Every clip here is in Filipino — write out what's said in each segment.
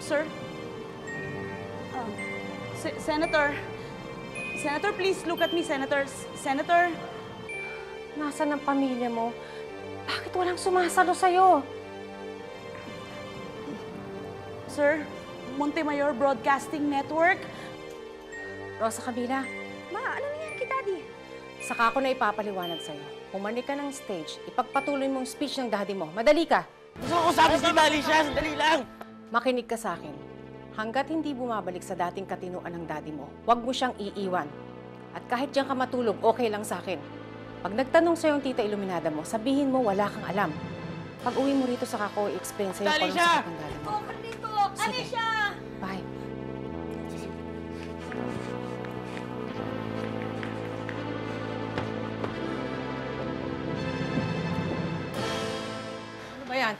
Sir? Senator? Senator, please look at me, Senator. Senator? Nasaan ang pamilya mo? Bakit walang sumasalo sa'yo? Sir, Montemayor Broadcasting Network. Rosa Camila. Ma, ano nangyari kay Daddy? Saka ako na ipapaliwanag sa'yo. Pumanik ka ng stage, ipagpatuloy mong speech ng daddy mo. Madali ka! Gusto ko sabi si Alicia, sandali lang! Makinig ka sa akin. Hanggat hindi bumabalik sa dating katinuan ng daddy mo, huwag mo siyang iiwan. At kahit diyan ka matulog, okay lang sa akin. Pag nagtanong sa'yo yung tita Iluminada mo, sabihin mo wala kang alam. Pag uwi mo rito, saka ko i-explain sa'yo kung anong sakit ng daddy mo. Dito! Sige. Alicia! Bye. Ano ba yan?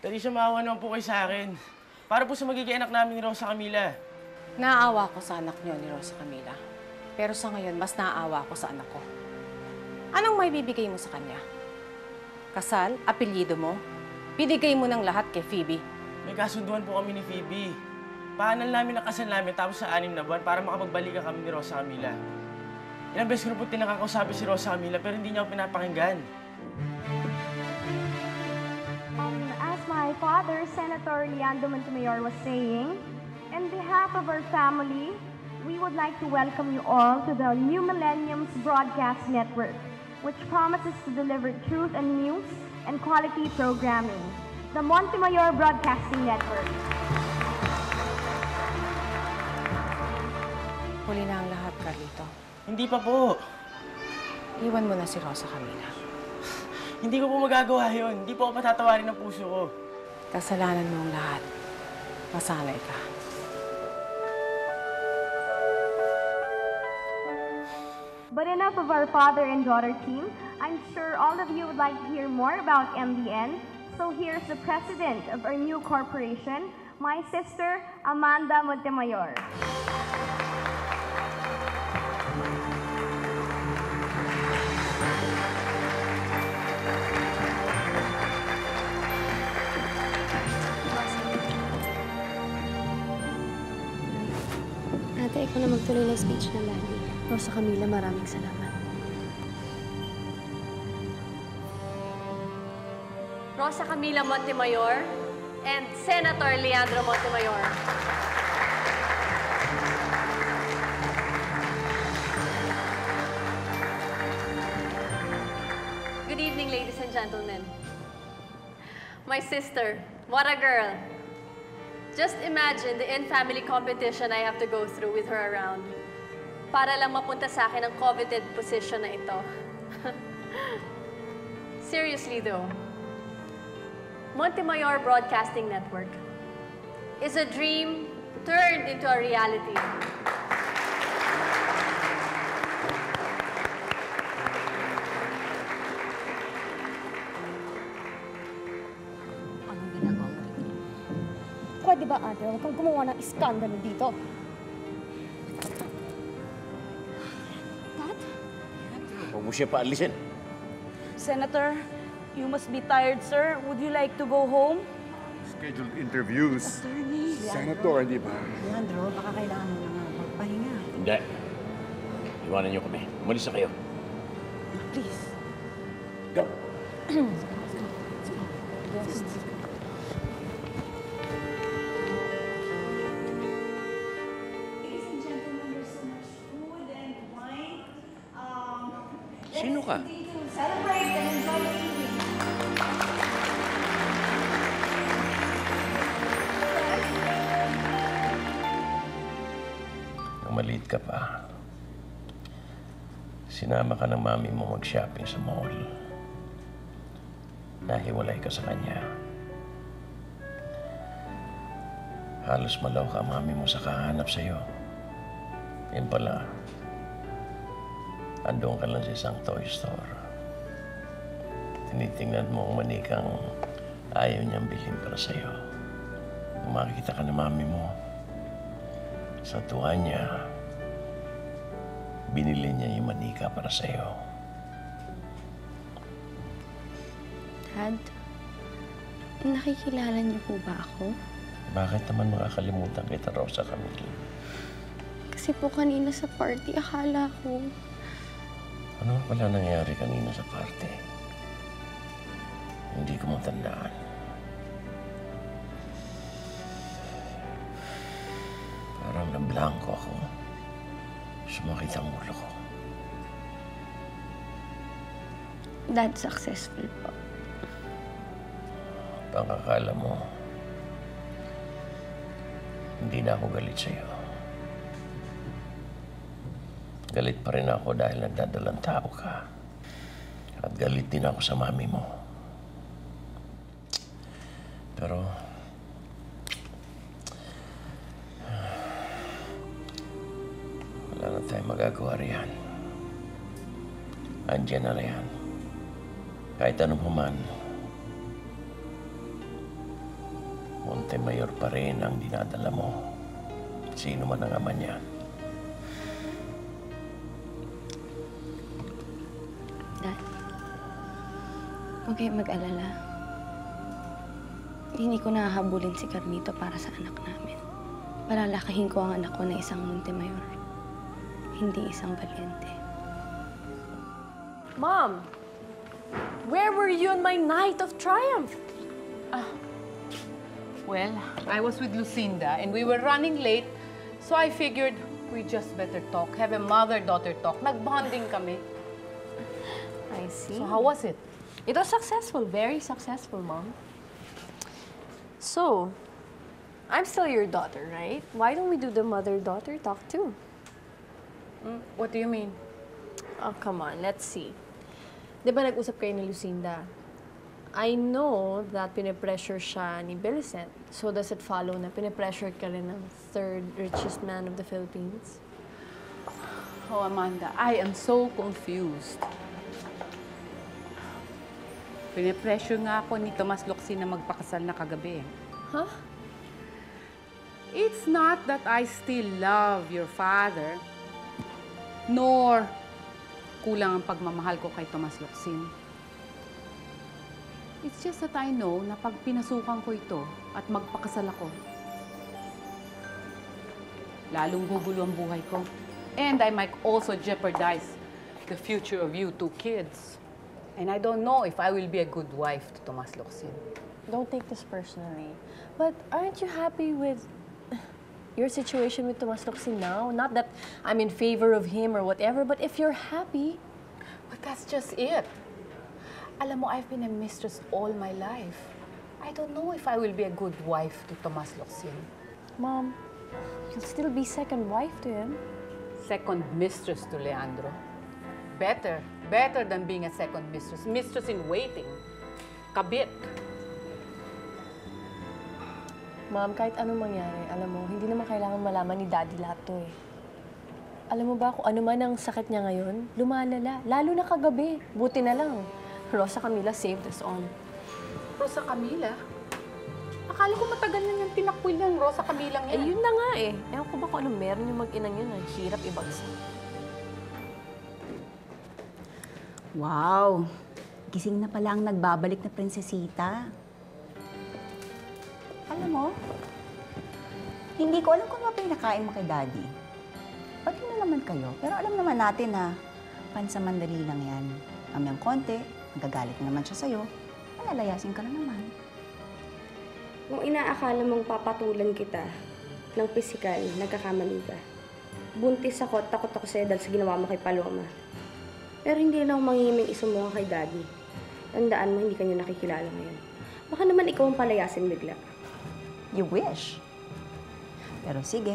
Alicia, maawa naman po kayo sa akin. Para po sa magiging anak namin ni Rosa Camila. Naaawa ko sa anak niyo ni Rosa Camila. Pero sa ngayon, mas naaawa ko sa anak ko. Anong may bibigay mo sa kanya? Kasal? Apelyido mo? Binigay mo ng lahat kay Phoebe. May kasunduan po kami ni Phoebe. Paanal namin ang kasal namin tapos sa 6 na buwan para makapagbalikan kami ni Rosa Camila. Ilang beses ko na po tinakakausapin si Rosa Camila pero hindi niya ako pinapakinggan. As my father, Senator Leandro Montemayor, was saying, on behalf of our family, we would like to welcome you all to the New Millennium's Broadcast Network, which promises to deliver truth and news and quality programming. The Montemayor Broadcasting Network. Huli na ang lahat, Carlito. Hindi pa po. Iwan mo na si Rosa Camila. Hindi ko po magagawa yun. Hindi po ako patatawarin ng puso ko. Kasalanan mo ang lahat. Masanay ka. But enough of our father and daughter team. I'm sure all of you would like to hear more about MBN. So here's the president of our new corporation, my sister, Amanda Montemayor. Ate, ikaw na magtuloy ng speech ng Daddy. Rosa Camila, maraming salamat. Rosa Camila Montemayor and Senator Leandro Montemayor. Good evening, ladies and gentlemen. My sister, what a girl. Just imagine the in-family competition I have to go through with her around para lang mapunta sa akin ang coveted position na ito. Seriously though, Montemayor Broadcasting Network is a dream turned into a reality. Anong ginagawa mo dito? Pwede ba, ate, huwag kang gumawa ng iskandalo dito? Dad? Huwag mo siya paalisin. Senator, you must be tired, sir. Would you like to go home? Scheduled interviews. Senator, di ba? Leandro, baka kailangan mo na magpahinga. Hindi. Iwanan niyo kami. Umalis na kayo. Please. Go. Sino ka? Celebrate and enjoy the evening. Nung maliit ka pa, sinama ka ng mami mo mag-shopping sa mall. Nahiwalay ka sa kanya. Halos malaw ka mami mo sa kahanap sa'yo. Yan pala, andun ka lang sa isang toy store. Tinitingnan mo ang manikang ayaw niyang bilhin para sa'yo. Kung makikita ka ng mami mo, sa tuwa niya, binili niya yung manika para sa'yo. Dad, nakikilala niyo po ba ako? Bakit naman makakalimutan kita, Rosa Camille? Kasi po kanina sa party, akala ko. Ano pala nangyari kanina sa party? Hindi ko matandaan. Parang nablangko ako. Sumakit ang ulo ko. Dad, successful po. Pangakala mo, hindi na ako galit sa'yo. Galit pa rin ako dahil nagdadalang tao ka. At galit din ako sa mami mo. Pero, wala na tayong magagawa riyan. Andiyan na riyan. Kahit ano pa man, Montemayor pa rin ang dinadala mo. Sino man ang ama niya. Dad, huwag kayong mag-alala. Hindi ko nahahabulin si Carlito para sa anak namin. Palalakahin ko ang anak ko na isang Montemayor. Hindi isang Valiente. Mom, where were you on my night of triumph? Well, I was with Lucinda and we were running late, so I figured we just better talk, have a mother-daughter talk. Nag-bonding kami. I see. So how was it? It was successful, very successful, Mom. So, I'm still your daughter, right? Why don't we do the mother-daughter talk too? What do you mean? Oh, come on, let's see. Di ba nag-usap kayo ni Lucinda? I know that pinipressure siya ni Millicent. So does it follow na pinipressure ka rin ng third richest man of the Philippines? Oh, Amanda, I am so confused. Pinipressure nga ako ni Tomas Locsin na magpakasal na kagabi. Huh? It's not that I still love your father, nor kulang ang pagmamahal ko kay Tomas Locsin. It's just that I know na pag pinasukan ko ito at magpakasal ako, lalong gugulo ang buhay ko. And I might also jeopardize the future of you two kids. And I don't know if I will be a good wife to Tomas Locsin. Don't take this personally. But aren't you happy with your situation with Tomas Locsin now? Not that I'm in favor of him or whatever, but if you're happy... But that's just it. Alam mo, I've been a mistress all my life. I don't know if I will be a good wife to Tomas Locsin. Mom, you'll still be second wife to him. Second mistress to Leandro. Better than being a second mistress. Mistress in waiting. Kabit. Mom, kahit anong mangyari, alam mo, hindi naman kailangan malaman ni Daddy lahat to eh. Alam mo ba kung ano man ang sakit niya ngayon, lumalala. Lalo na kagabi. Buti na lang. Rosa Camilla saved us all. Rosa Camilla? Akala ko matagal na niyang tinakwil ng Rosa Camilla yan. Eh, yun na nga eh. Ewan ko ba kung ano meron yung mag-inang yun. Ang hirap ibagsak. Wow! Gising na pala ang nagbabalik na prinsesita. Alam mo, hindi ko alam kung ano pinakain mo kay Daddy. Pati na naman kayo, pero alam naman natin na pansamandali lang yan. Mamayang konti, magagalit na naman siya sa'yo, malalayasin ka na naman. Kung inaakala mong papatulan kita ng pisikal, nagkakamali ka. Buntis ako at takot ako sa'yo dahil sa ginawa mo kay Paloma. Pero hindi na ako manghihiming isumbong kay Daddy. Tandaan mo, hindi ka niya nakikilala ngayon. Baka naman ikaw ang palayasin bigla. You wish. Pero sige,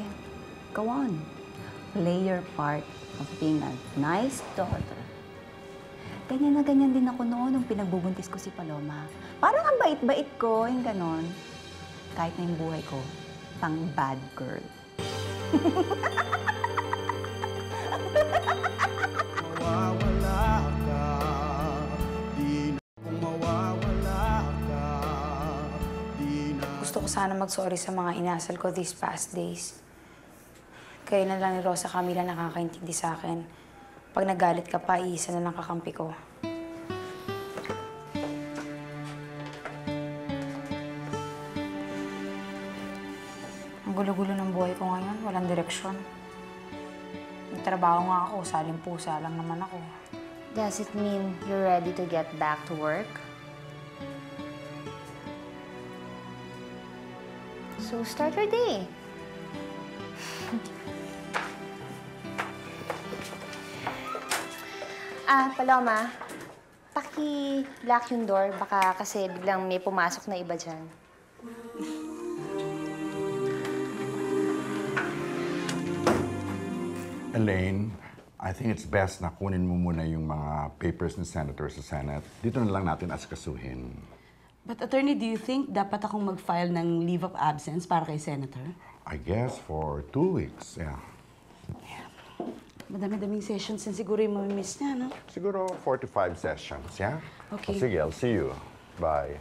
go on. Play your part of being a nice daughter. Ganyan na ganyan din ako noon nung pinagbubuntis ko si Paloma. Parang ang bait-bait ko, yung ganon. Kahit na yung buhay ko, pang bad girl. Mawawala ka, di na kung mawawala ka, di na... Gusto ko sana mag-sorry sa mga inasal ko these past days. Kaya na lang ni Rosa Camilla nakakaintindi sa akin. Pag nagalit ka pa, iisa na lang kakampi ko. ng direksyon. May trabaho nga ako, saling-pusa lang naman ako. Does it mean you're ready to get back to work? So start your day. Paloma, paki-lock yung door. Baka kasi biglang may pumasok na iba dyan. Elaine, I think it's best na kunin mo muna yung mga papers ng senator sa Senate. Dito na lang natin asikasuhin. But attorney, do you think dapat akong mag-file ng leave of absence para kay Senator? I guess for 2 weeks, yeah. Madami-daming sessions din siguro yung mamimiss niya, no? Siguro 45 sessions, yeah? Okay. Sige, I'll see you. Bye.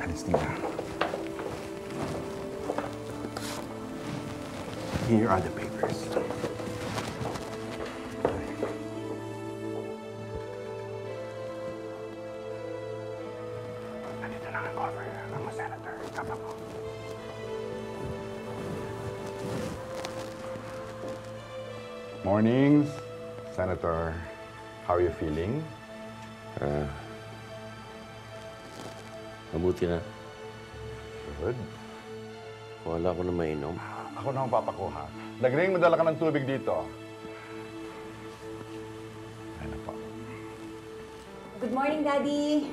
Anestina. Here are the papers. Nandito na ang cover ng senator. Tama mo. Mornings, Senator. How are you feeling? Mabuti na. Good. Wala ko na mainom. Ako na ang papakuha. Lagring, madala ka ng tubig dito. Ano pa? Good morning, Daddy.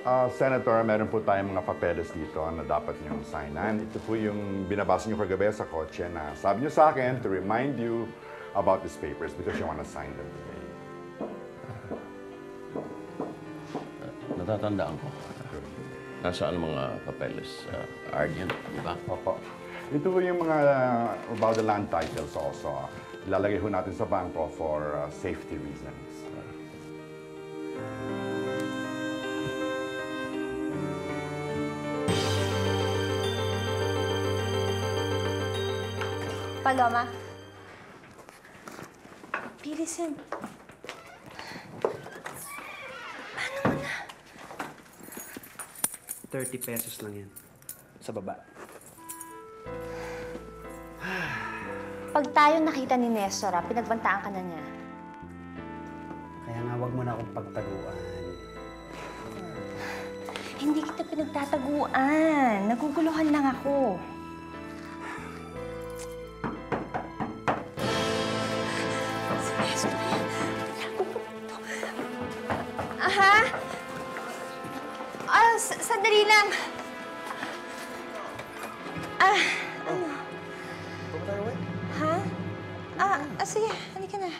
Senator, meron po tayong mga papeles dito na dapat niyong signan. Ito po yung binabasa niyo kagabi sa kotse na sabi niyo sa akin to remind you about these papers because you want to sign them today. Natatandaan ko. Nasaan ang mga papeles? Argent, di ba? Opo. Ito po yung mga about the land titles also. Ilalagay ho natin sa bangko for safety reasons. Paloma. Bilisan. 30 pesos lang yan. Sa baba. Pag tayo nakita ni Nestor, pinagbantaan ka na niya. Kaya nga, wag mo na akong pagtaguan. Hindi kita pinagtataguan. Naguguluhan lang ako. Si Nestor yan. Aha! Sandali lang. Ano? Ha? Sige. Halika na.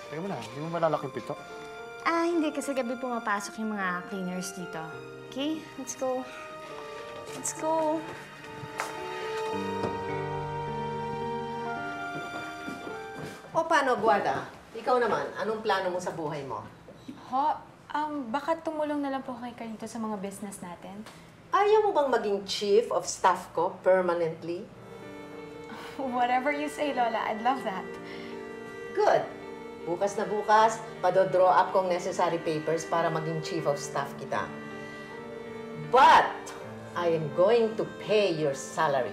Teka mo na, hindi mo malalak yung pito? Hindi. Kasi gabi pumapasok yung mga cleaners dito. Okay? Let's go. Let's go. O paano, Guarda? Ikaw naman, anong plano mo sa buhay mo? Ho, baka tumulong na lang po kay Carlito sa mga business natin. Ayaw mo bang maging chief of staff ko permanently? Whatever you say, Lola. I'd love that. Good. Bukas na bukas, padodraw up kong necessary papers para maging chief of staff kita. But, I am going to pay your salary,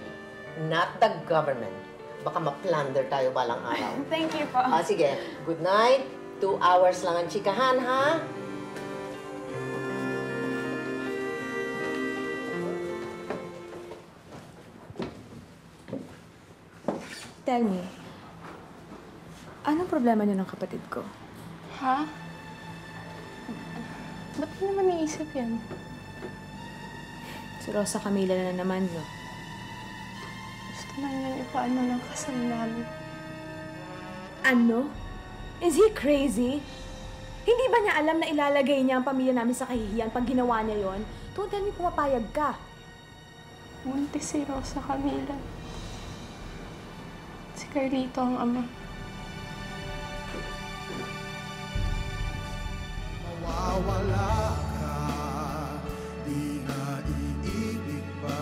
not the government. Baka ma-plunder tayo balang araw. Thank you po. Sige. Good night. 2 hours lang ang chikahan, ha? Tell me, anong problema niyo ng kapatid ko? Ha? Ba't mo naman iisip yan? Si Rosa Camila na naman, no? Gusto na niya ipaano ng kasal namin. Ano? Is he crazy? Hindi ba niya alam na ilalagay niya ang pamilya namin sa kahihiyan pag ginawa niya yon? Don't tell me pumapayag ka. Buntis si Rosa Camila. Si Carlito ang ama. Mawawala ka, di na iibig pa.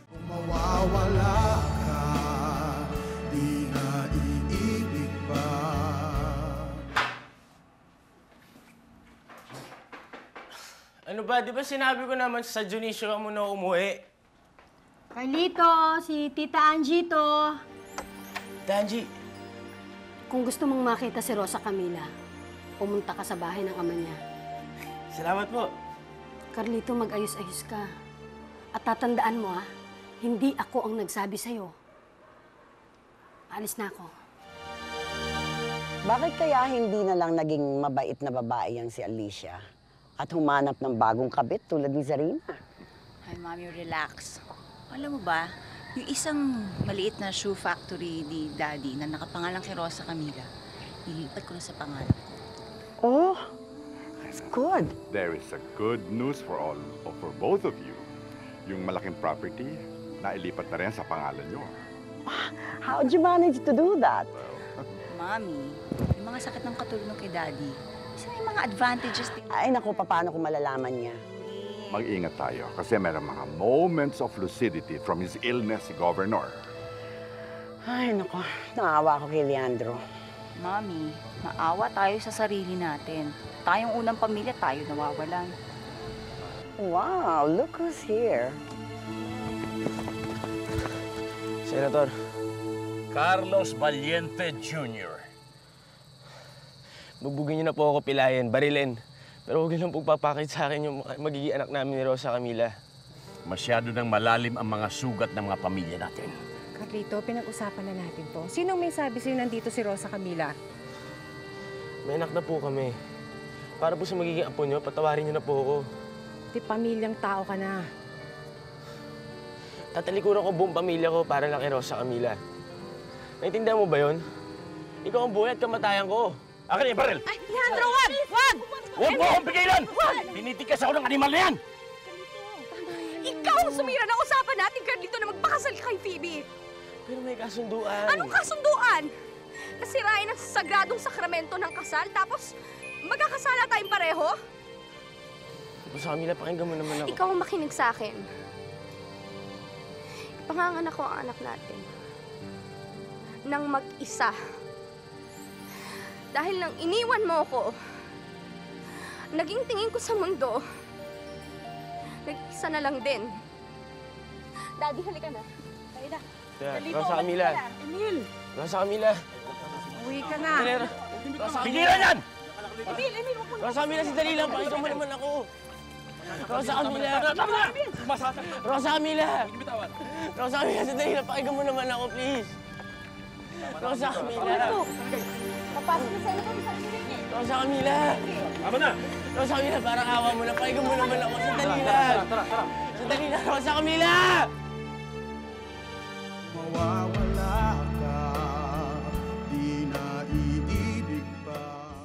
Kung mawawala ka, di na iibig pa. Ano ba? Di ba sinabi ko naman sa Dionisio ka muna umuwi? Carlito, si Tita Angie to. Tita Angie. Kung gusto mong makita si Rosa Camila, pumunta ka sa bahay ng ama niya. Salamat po. Carlito, mag-ayos-ayos ka. At tatandaan mo, hindi ako ang nagsabi sa'yo. Alis na ako. Bakit kaya hindi na lang naging mabait na babae yang si Alicia at humanap ng bagong kabit tulad ni Zarina? Ay, Mami, relax. Alam mo ba, yung isang maliit na shoe factory ni Daddy na nakapangalan kay Rosa Camila, ilipat ko na sa pangalan ko. Oh, that's good. There is a good news for both of you. Yung malaking property, nailipat na rin sa pangalan nyo. How'd you manage to do that? Mami, yung mga sakit ng katulong kay Daddy, kasi may mga advantages din. Ay, naku, paano ko malalaman niya? Mag-ingat tayo kasi meron mga moments of lucidity from his illness si Governor. Ay, naku, naawa ko kay Leandro. Mami, maawa tayo sa sarili natin. Tayong unang pamilya, tayo nawawalan. Wow, look who's here. Senator. Carlos Valiente Jr. Bugbugin niyo na po ako, pilayan, barilin. Pero huwag niyo lang pagpapakit sa akin yung magiging anak namin ni Rosa Camila. Masyado nang malalim ang mga sugat ng mga pamilya natin. Carlito, pinag-usapan na natin to. Sinong may sabi sa'yo nandito si Rosa Camila? May anak na po kami. Para po sa magiging apo niyo, patawarin niyo na po ako. Di pamilyang tao ka na. Tatalikuran ko buong pamilya ko para lang kay Rosa Camila. Naintindihan mo ba yun? Ikaw ang buhay at kamatayan ko. Akin yung baril! Ay, Leandro, wag! Wag! Huwag mo akong pigilan! Tinitikas ako ng animal na yan! Ikaw ang sumira ng usapan natin, Carlito, na magpakasal ka kay Phoebe. Pero may kasunduan. Anong kasunduan? Nasirain ang sagradong sakramento ng kasal, tapos magkakasala tayong pareho? Rosa Camila, pakinggan mo naman ako. Ikaw ang makinig sa akin. Ipanganganak ko ang anak natin. Nang mag-isa. Dahil nang iniwan mo ko, naging tingin ko sa mundo, nag-isa na lang din. Daddy, halika na. Halika na. Rosa Camila. Emil! Rosa Camila. Uwi ka na. Rosa Camila. Pigilan yan! Emil, wag mo. Rosa Camila, sandali lang. Pakinggan mo naman ako. Rosa Camila. Rosa Camila. Rosa Camila, sandali lang. Pakinggan mo naman ako, please. Rosa Camila. Papasok na sa'yo kami sa kinig. Rosa Camila. Tama na. Rosa Camila, parang awa mo na. Pakinggan mo naman ako. Sandali lang. Sandali lang, Rosa Camila. Mawawala